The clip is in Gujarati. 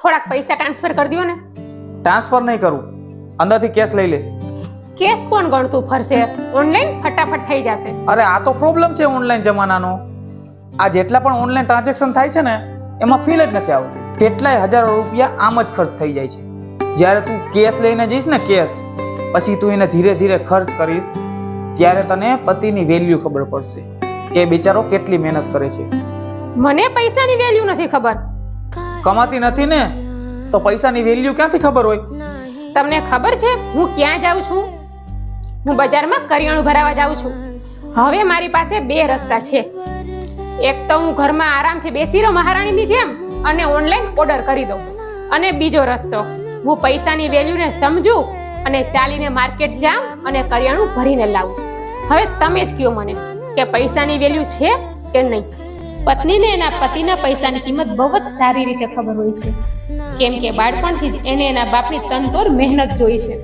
થોડાક પૈસા ટ્રાન્સફર કરી દો ને. ટ્રાન્સફર નહીં કરું, અંદરથી કેશ લઈ લે. કેસ કોણ ગણતું ફરશે? ઓનલાઈન ફટાફટ થઈ જશે. અરે આ તો પ્રોબ્લેમ છે ઓનલાઈન જમાનાનો. આ જેટલા પણ ઓનલાઈન ટ્રાન્ઝેક્શન થાય છે ને એમાં ફીલ જ નથી આવતું. કેટલાય હજારો રૂપિયા આમ જ ખર્ચ થઈ જાય છે. જ્યારે તું કેશ લઈને જઈશ ને કેશ, પછી તું એને ધીરે ધીરે ખર્ચ કરીશ ત્યારે તને પતિની વેલ્યુ ખબર પડશે કે બિચારો કેટલી મહેનત કરે છે. મને પૈસાની વેલ્યુ નથી ખબર. કમાતી નથી ને તો પૈસાની વેલ્યુ ક્યાંથી ખબર હોય? તમને ખબર છે હું ક્યાં જાઉં છું? હું બજારમાં કરિયાણું ભરાવા જાઉં છું. હવે મારી પાસે બે રસ્તા છે. એક તો હું ઘરમાં આરામથી બેસી રહું મહારાણીની જેમ અને ઓનલાઈન ઓર્ડર કરી દઉં, અને બીજો રસ્તો હું પૈસાની વેલ્યુને સમજું અને ચાલીને માર્કેટ જાઉં અને કરિયાણું ભરીને લાવું. હવે તમે જ કહો મને કે પૈસાની વેલ્યુ છે કે નહીં. પત્નીને એના પતિના પૈસાની કિંમત બહુ જ સારી રીતે ખબર હોય છે, કેમ કે બાળપણથી જ એને એના બાપની તનતોડ મહેનત જોઈ છે.